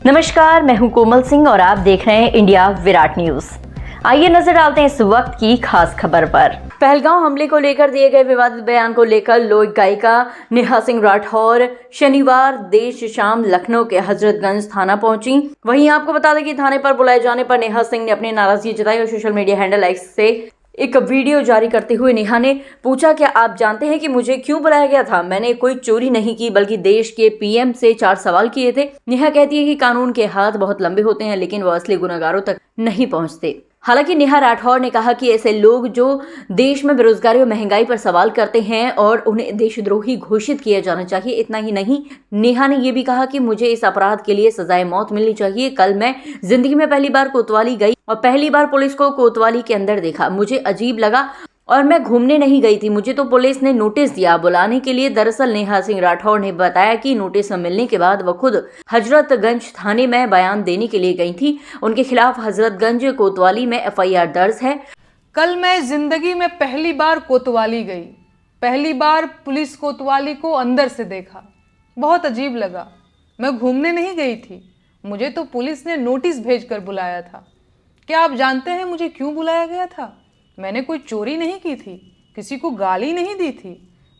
नमस्कार, मैं हूं कोमल सिंह और आप देख रहे हैं इंडिया विराट न्यूज। आइए नजर डालते हैं इस वक्त की खास खबर पर। पहलगांव हमले को लेकर दिए गए विवादित बयान को लेकर लोक गायिका नेहा सिंह राठौर शनिवार देर शाम लखनऊ के हजरतगंज थाना पहुंची। वहीं आपको बता दें कि थाने पर बुलाए जाने पर नेहा सिंह ने अपनी नाराजगी जताई और सोशल मीडिया हैंडल एक्स से एक वीडियो जारी करते हुए नेहा ने पूछा, क्या आप जानते हैं कि मुझे क्यों बुलाया गया था? मैंने कोई चोरी नहीं की, बल्कि देश के पीएम से 4 सवाल किए थे। नेहा कहती है कि कानून के हाथ बहुत लंबे होते हैं, लेकिन वो असली गुनहगारों तक नहीं पहुंचते। हालांकि नेहा राठौर ने कहा कि ऐसे लोग जो देश में बेरोजगारी और महंगाई पर सवाल करते हैं और उन्हें देशद्रोही घोषित किया जाना चाहिए। इतना ही नहीं, नेहा ने यह भी कहा कि मुझे इस अपराध के लिए सजाए मौत मिलनी चाहिए। कल मैं जिंदगी में पहली बार कोतवाली गई और पहली बार पुलिस को कोतवाली के अंदर देखा। मुझे अजीब लगा और मैं घूमने नहीं गई थी, मुझे तो पुलिस ने नोटिस दिया बुलाने के लिए। दरअसल नेहा सिंह राठौर ने बताया कि नोटिस मिलने के बाद वो खुद हजरतगंज थाने में बयान देने के लिए गई थी। उनके खिलाफ हजरतगंज कोतवाली में एफआईआर दर्ज है। कल मैं जिंदगी में पहली बार कोतवाली गई, पहली बार पुलिस कोतवाली को अंदर से देखा, बहुत अजीब लगा। मैं घूमने नहीं गई थी, मुझे तो पुलिस ने नोटिस भेजकर बुलाया था। क्या आप जानते हैं मुझे क्यों बुलाया गया था? मैंने कोई चोरी नहीं की थी, किसी को गाली नहीं दी थी,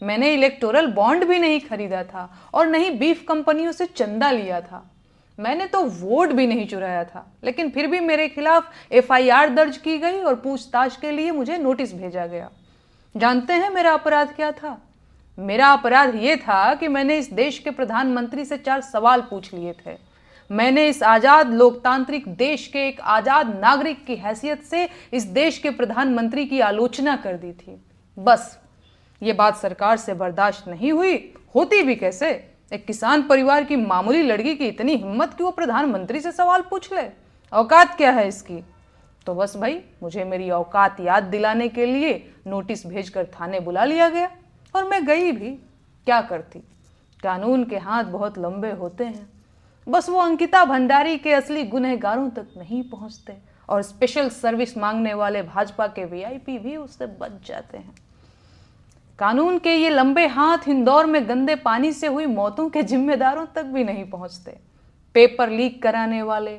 मैंने इलेक्टोरल बॉन्ड भी नहीं खरीदा था और नहीं बीफ कंपनियों से चंदा लिया था, मैंने तो वोट भी नहीं चुराया था। लेकिन फिर भी मेरे खिलाफ एफआईआर दर्ज की गई और पूछताछ के लिए मुझे नोटिस भेजा गया। जानते हैं मेरा अपराध क्या था? मेरा अपराध ये था कि मैंने इस देश के प्रधानमंत्री से 4 सवाल पूछ लिए थे। मैंने इस आजाद लोकतांत्रिक देश के एक आजाद नागरिक की हैसियत से इस देश के प्रधानमंत्री की आलोचना कर दी थी। बस ये बात सरकार से बर्दाश्त नहीं हुई, होती भी कैसे? एक किसान परिवार की मामूली लड़की की इतनी हिम्मत कि वो प्रधानमंत्री से सवाल पूछ ले, औकात क्या है इसकी? तो बस भाई, मुझे मेरी औकात याद दिलाने के लिए नोटिस भेजकर थाने बुला लिया गया और मैं गई भी। क्या करती? कानून के हाथ बहुत लंबे होते हैं, बस वो अंकिता भंडारी के असली गुनहगारों तक नहीं पहुंचते और स्पेशल सर्विस मांगने वाले भाजपा के वीआईपी भी उससे बच जाते हैं। कानून के ये लंबे हाथ इंदौर में गंदे पानी से हुई मौतों के जिम्मेदारों तक भी नहीं पहुंचते। पेपर लीक कराने वाले,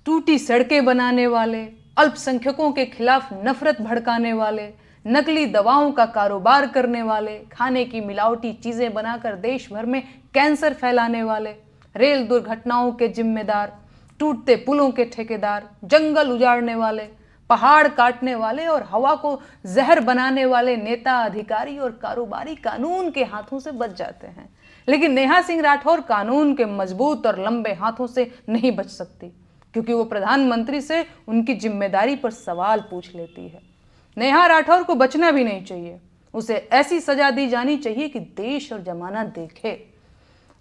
टूटी सड़कें बनाने वाले, अल्पसंख्यकों के खिलाफ नफरत भड़काने वाले, नकली दवाओं का कारोबार करने वाले, खाने की मिलावटी चीजें बनाकर देश भर में कैंसर फैलाने वाले, रेल दुर्घटनाओं के जिम्मेदार, टूटते पुलों के ठेकेदार, जंगल उजाड़ने वाले, पहाड़ काटने वाले और हवा को जहर बनाने वाले नेता, अधिकारी और कारोबारी कानून के हाथों से बच जाते हैं। लेकिन नेहा सिंह राठौर कानून के मजबूत और लंबे हाथों से नहीं बच सकती, क्योंकि वो प्रधानमंत्री से उनकी जिम्मेदारी पर सवाल पूछ लेती है। नेहा राठौर को बचना भी नहीं चाहिए, उसे ऐसी सजा दी जानी चाहिए कि देश और जमाना देखे।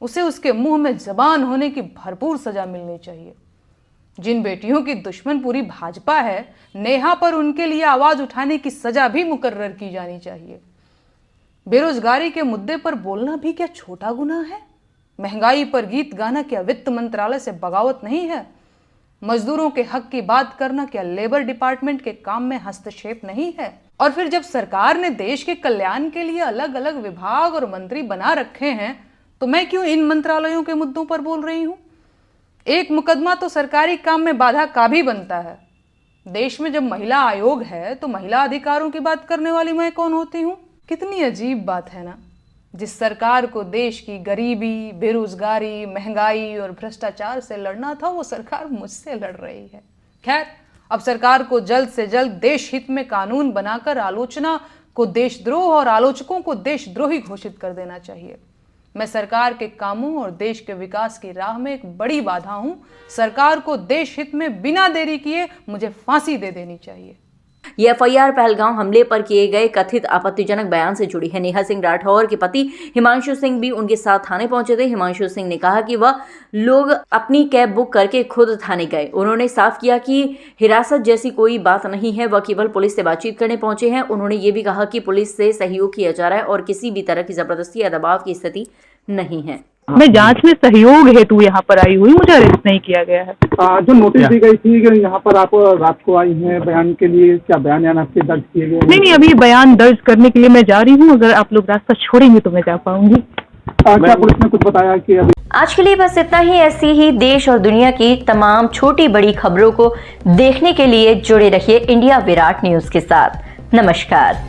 उसे उसके मुंह में जबान होने की भरपूर सजा मिलनी चाहिए। जिन बेटियों की दुश्मन पूरी भाजपा है, नेहा पर उनके लिए आवाज उठाने की सजा भी मुकर्रर की जानी चाहिए। बेरोजगारी के मुद्दे पर बोलना भी क्या छोटा गुनाह है? महंगाई पर गीत गाना क्या वित्त मंत्रालय से बगावत नहीं है? मजदूरों के हक की बात करना क्या लेबर डिपार्टमेंट के काम में हस्तक्षेप नहीं है? और फिर जब सरकार ने देश के कल्याण के लिए अलग अलग विभाग और मंत्री बना रखे हैं, तो मैं क्यों इन मंत्रालयों के मुद्दों पर बोल रही हूं? एक मुकदमा तो सरकारी काम में बाधा का भी बनता है। देश में जब महिला आयोग है तो महिला अधिकारों की बात करने वाली मैं कौन होती हूं? कितनी अजीब बात है ना। जिस सरकार को देश की गरीबी, बेरोजगारी, महंगाई और भ्रष्टाचार से लड़ना था, वो सरकार मुझसे लड़ रही है। खैर, अब सरकार को जल्द से जल्द देश हित में कानून बनाकर आलोचना को देशद्रोह और आलोचकों को देशद्रोही घोषित कर देना चाहिए। मैं सरकार के कामों और देश के विकास की राह में एक बड़ी बाधा हूं। सरकार को देश हित में बिना देरी किए मुझे फांसी दे देनी चाहिए। ये एफआईआर पहलगांव हमले पर किए गए कथित आपत्तिजनक बयान से जुड़ी है। नेहा सिंह राठौर के पति हिमांशु सिंह भी उनके साथ थाने पहुंचे थे। हिमांशु सिंह ने कहा कि वह लोग अपनी कैब बुक करके खुद थाने गए। उन्होंने साफ किया कि हिरासत जैसी कोई बात नहीं है, वह केवल पुलिस से बातचीत करने पहुंचे हैं। उन्होंने ये भी कहा कि पुलिस से सहयोग किया जा रहा है और किसी भी तरह की जबरदस्ती या दबाव की स्थिति नहीं है। मैं जांच में सहयोग हेतु यहाँ पर आई हुई, मुझे अरेस्ट नहीं किया गया है। जो नोटिस दी गई थी कि यहाँ पर आप रात को आई हैं बयान के लिए, क्या बयान आपके दर्ज किए गए? नहीं, अभी बयान दर्ज करने के लिए मैं जा रही हूँ। अगर आप लोग रास्ता छोड़ेंगे तो मैं जा पाऊंगी। क्या पुलिस ने कुछ बताया कि अभी? आज के लिए बस इतना ही। ऐसी ही देश और दुनिया की तमाम छोटी बड़ी खबरों को देखने के लिए जुड़े रहिए इंडिया विराट न्यूज के साथ। नमस्कार।